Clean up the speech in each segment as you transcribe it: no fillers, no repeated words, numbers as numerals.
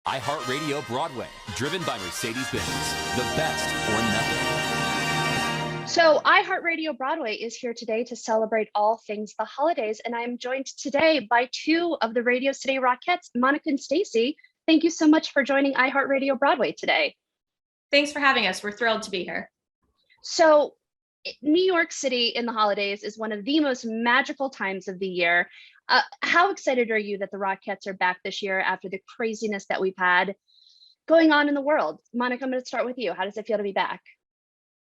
iHeartRadio Broadway, driven by Mercedes-Benz. The best or nothing. So iHeartRadio Broadway is here today to celebrate all things the holidays, and I'm joined today by two of the Radio City Rockettes, Monica and Stacy. Thank you so much for joining iHeartRadio Broadway today. Thanks for having us. We're thrilled to be here. So New York City in the holidays is one of the most magical times of the year. How excited are you that the Rockettes are back this year after the craziness that we've had going on in the world? Monica, I'm going to start with you. How does it feel to be back?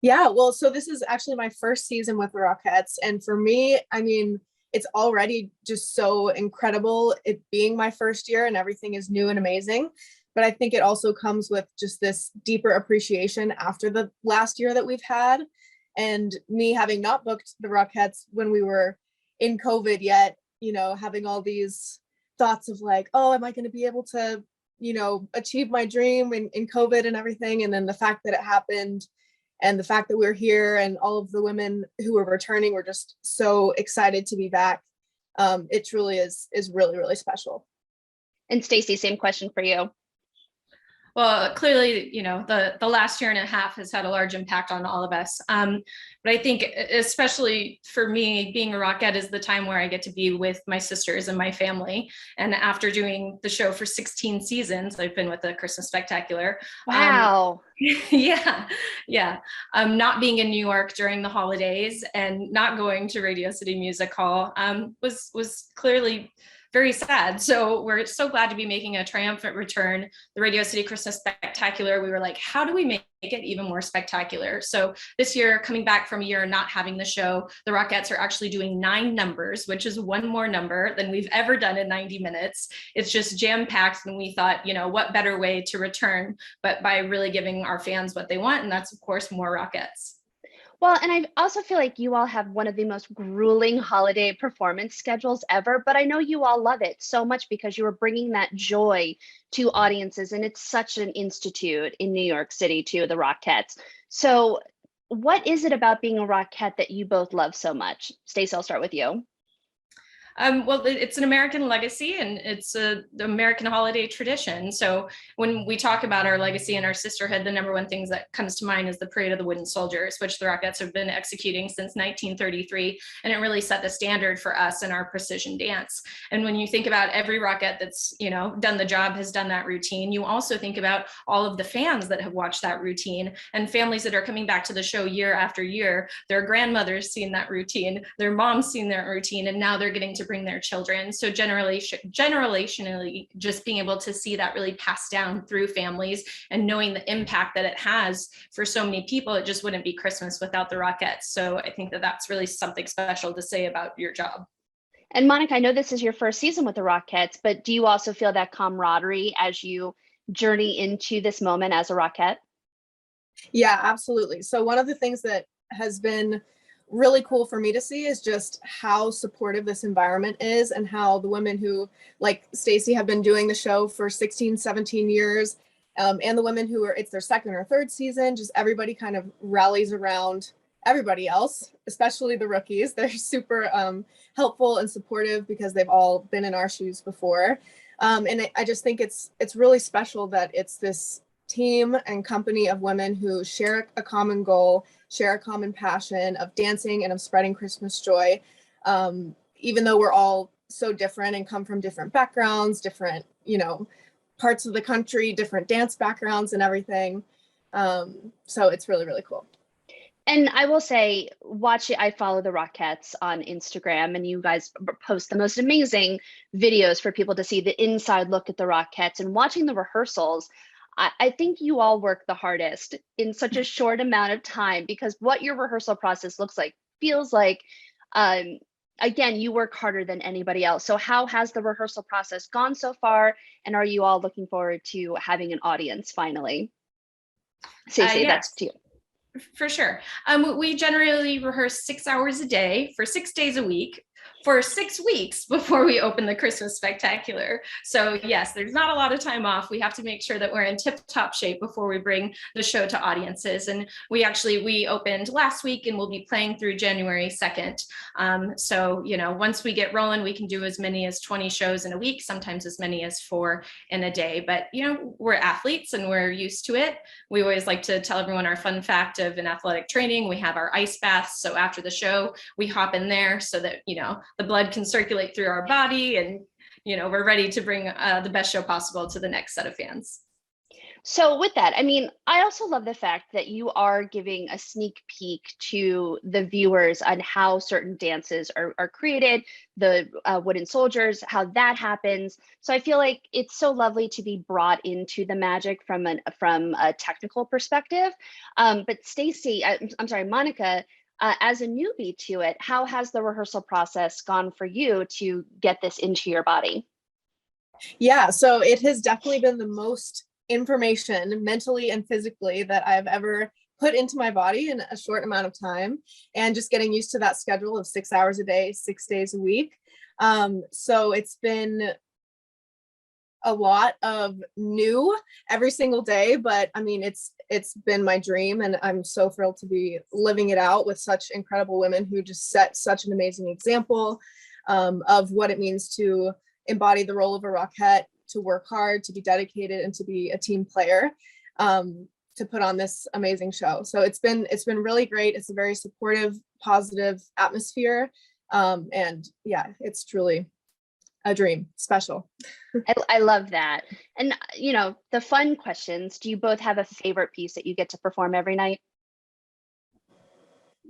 Yeah, well, so this is actually my first season with the Rockettes. And for me, I mean, it's already just so incredible it being my first year and everything is new and amazing. But I think it also comes with just this deeper appreciation after the last year that we've had. And me having not booked the Rockettes when we were in COVID yet, you know, having all these thoughts of like, oh, am I going to be able to, you know, achieve my dream in COVID and everything. And then the fact that it happened and the fact that we're here and all of the women who are returning, we're just so excited to be back. It truly is really, really special. And Stacy, same question for you. Well, clearly, you know, the last year and a half has had a large impact on all of us. But I think especially for me, being a Rockette is the time where I get to be with my sisters and my family. And after doing the show for 16 seasons, I've been with the Christmas Spectacular. Wow. Yeah. Not being in New York during the holidays and not going to Radio City Music Hall was clearly very sad. So we're so glad to be making a triumphant return. The Radio City Christmas Spectacular, we were like, how do we make it even more spectacular? So this year, coming back from a year not having the show, the Rockettes are actually doing 9 numbers, which is one more number than we've ever done in 90 minutes. It's just jam-packed, and we thought, you know, what better way to return but by really giving our fans what they want, and that's, of course, more Rockettes. Well, and I also feel like you all have one of the most grueling holiday performance schedules ever, but I know you all love it so much because you are bringing that joy to audiences, and it's such an institute in New York City too, the Rockettes. So what is it about being a Rockette that you both love so much? Stacey, I'll start with you. Well, it's an American legacy and it's the American holiday tradition. So when we talk about our legacy and our sisterhood, the number one things that comes to mind is the Parade of the Wooden Soldiers, which the Rockettes have been executing since 1933. And it really set the standard for us in our precision dance. And when you think about every Rockette that's, you know, done the job, has done that routine, you also think about all of the fans that have watched that routine and families that are coming back to the show year after year. Their grandmothers seen that routine, their moms seen that routine, and now they're getting to bring their children. So generationally, just being able to see that really passed down through families and knowing the impact that it has for so many people, it just wouldn't be Christmas without the Rockettes. So I think that that's really something special to say about your job. And Monica, I know this is your first season with the Rockettes, but do you also feel that camaraderie as you journey into this moment as a Rockette? Yeah, absolutely. So one of the things that has been really cool for me to see is just how supportive this environment is and how the women who, like Stacy, have been doing the show for 16, 17 years, and the women who are, it's their second or third season, just everybody kind of rallies around everybody else, especially the rookies. They're super helpful and supportive because they've all been in our shoes before. And I just think it's really special that it's this team and company of women who share a common goal, share a common passion of dancing and of spreading Christmas joy. Even though we're all so different and come from different backgrounds, different, you know, parts of the country, different dance backgrounds and everything. So it's really, really cool. And I will say, I follow the Rockettes on Instagram, and you guys post the most amazing videos for people to see the inside look at the Rockettes. And watching the rehearsals, I think you all work the hardest in such a short amount of time, because what your rehearsal process looks like, feels like, again, you work harder than anybody else. So how has the rehearsal process gone so far? And are you all looking forward to having an audience finally? Stacey, that's to you. For sure. We generally rehearse 6 hours a day for 6 days a week. for 6 weeks before we open the Christmas Spectacular. So yes, there's not a lot of time off. We have to make sure that we're in tip-top shape before we bring the show to audiences. And we opened last week and we'll be playing through January 2nd. So, once we get rolling, we can do as many as 20 shows in a week, sometimes as many as 4 in a day. But, we're athletes and we're used to it. We always like to tell everyone our fun fact of in athletic training, we have our ice baths. So after the show, we hop in there so that, the blood can circulate through our body and, we're ready to bring the best show possible to the next set of fans. So with that, I also love the fact that you are giving a sneak peek to the viewers on how certain dances are created, the wooden soldiers, how that happens. So I feel like it's so lovely to be brought into the magic from a technical perspective. But Stacey, I'm sorry, Monica, as a newbie to it, how has the rehearsal process gone for you to get this into your body? Yeah, so it has definitely been the most information mentally and physically that I've ever put into my body in a short amount of time, and just getting used to that schedule of 6 hours a day, 6 days a week. So it's been a lot of new every single day, but it's been my dream, and I'm so thrilled to be living it out with such incredible women who just set such an amazing example of what it means to embody the role of a Rockette, to work hard, to be dedicated, and to be a team player, to put on this amazing show. So it's been really great. It's a very supportive, positive atmosphere. And yeah, it's truly a dream, special. I love that. And, the fun questions, do you both have a favorite piece that you get to perform every night?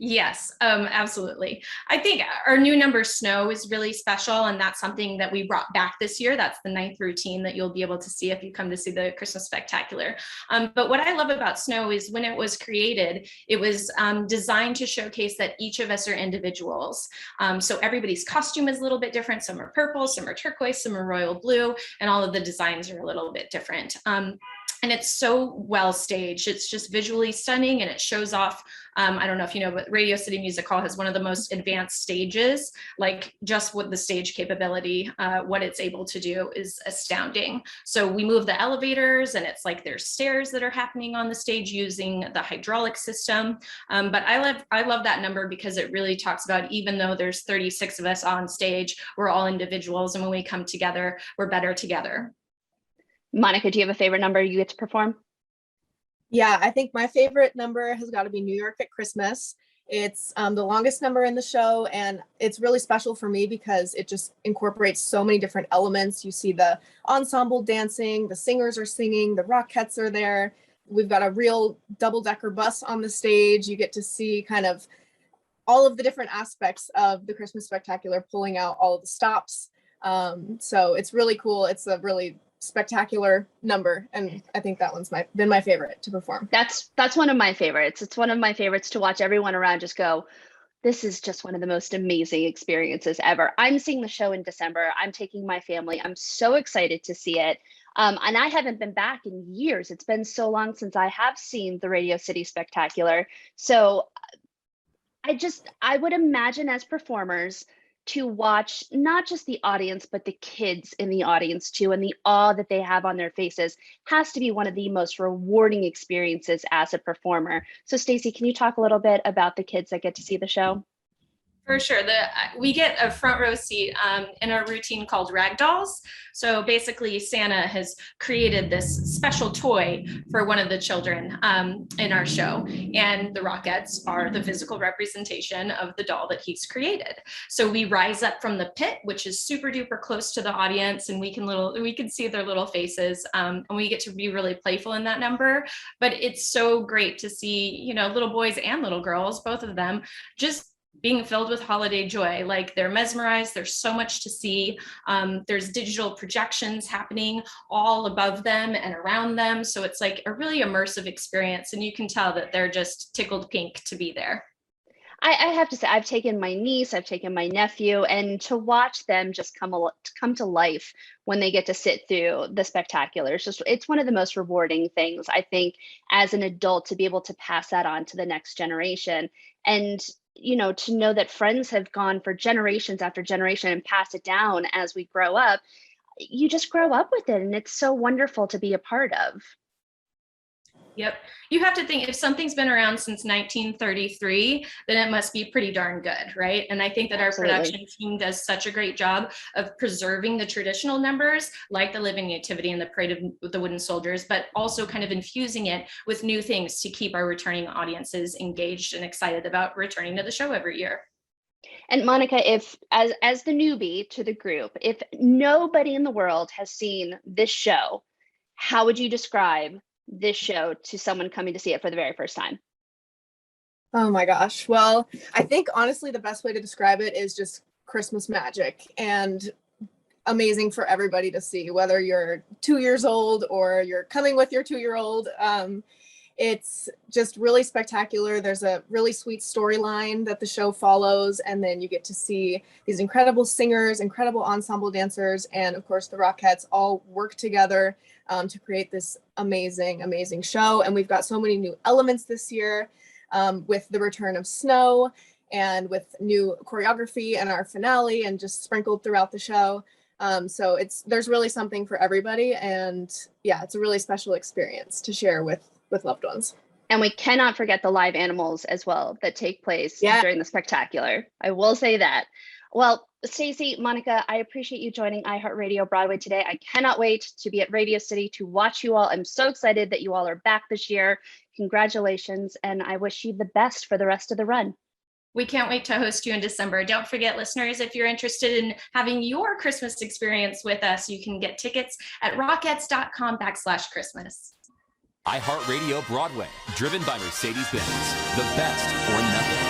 Yes, absolutely. I think our new number, Snow, is really special, and that's something that we brought back this year. That's the 9th routine that you'll be able to see if you come to see the Christmas Spectacular. But what I love about Snow is when it was created, it was designed to showcase that each of us are individuals. So everybody's costume is a little bit different. Some are purple, some are turquoise, some are royal blue, and all of the designs are a little bit different. And it's so well staged. It's just visually stunning, and it shows off. I don't know if you know, but Radio City Music Hall has one of the most advanced stages. Like, just with the stage capability, what it's able to do is astounding. So we move the elevators, and it's like there's stairs that are happening on the stage using the hydraulic system. But I love that number because it really talks about, even though there's 36 of us on stage, we're all individuals, and when we come together, we're better together. Monica, do you have a favorite number you get to perform? Yeah, I think my favorite number has got to be New York at Christmas. It's the longest number in the show, and it's really special for me because it just incorporates so many different elements. You see the ensemble dancing, the singers are singing, the Rockettes are there. We've got a real double-decker bus on the stage. You get to see kind of all of the different aspects of the Christmas Spectacular, pulling out all of the stops. So it's really cool. It's a really spectacular number, and I think that one's been my favorite to perform. That's one of my favorites. It's one of my favorites to watch everyone around just go, this is just one of the most amazing experiences ever. I'm seeing the show in December. I'm taking my family. I'm so excited to see it. And I haven't been back in years. It's been so long since I have seen the Radio City Spectacular. So I would imagine as performers, to watch not just the audience, but the kids in the audience too, and the awe that they have on their faces has to be one of the most rewarding experiences as a performer. So Stacey, can you talk a little bit about the kids that get to see the show? For sure. We get a front row seat in a routine called Ragdolls. So basically, Santa has created this special toy for one of the children in our show. And the Rockettes are the physical representation of the doll that he's created. So we rise up from the pit, which is super duper close to the audience, and we can see their little faces. And we get to be really playful in that number. But it's so great to see, little boys and little girls, both of them, just being filled with holiday joy. Like, they're mesmerized. There's so much to see. There's digital projections happening all above them and around them. So it's like a really immersive experience. And you can tell that they're just tickled pink to be there. I have to say, I've taken my niece, I've taken my nephew, and to watch them just come to life when they get to sit through the spectacular, it's one of the most rewarding things, I think, as an adult, to be able to pass that on to the next generation. And to know that friends have gone for generations after generation and passed it down as we grow up, you just grow up with it, and it's so wonderful to be a part of. Yep. You have to think, if something's been around since 1933, then it must be pretty darn good, right? And I think that Absolutely. our production team does such a great job of preserving the traditional numbers, like the Living Nativity and the Parade of the Wooden Soldiers, but also kind of infusing it with new things to keep our returning audiences engaged and excited about returning to the show every year. And Monica, if as the newbie to the group, if nobody in the world has seen this show, how would you describe this show to someone coming to see it for the very first time? Oh my gosh. Well, I think honestly the best way to describe it is just Christmas magic, and amazing for everybody to see, whether you're 2 years old or you're coming with your 2-year-old. It's just really spectacular. There's a really sweet storyline that the show follows, and then you get to see these incredible singers, incredible ensemble dancers, and of course the Rockettes all work together to create this amazing, amazing show. And we've got so many new elements this year, with the return of snow and with new choreography and our finale, and just sprinkled throughout the show. So there's really something for everybody, and yeah, it's a really special experience to share with loved ones. And we cannot forget the live animals as well that take place during the spectacular. I will say that. Well, Stacey, Monica, I appreciate you joining iHeartRadio Broadway today. I cannot wait to be at Radio City to watch you all. I'm so excited that you all are back this year. Congratulations, and I wish you the best for the rest of the run. We can't wait to host you in December. Don't forget, listeners, if you're interested in having your Christmas experience with us, you can get tickets at rockettes.com/Christmas. iHeartRadio Broadway, driven by Mercedes-Benz. The best or nothing.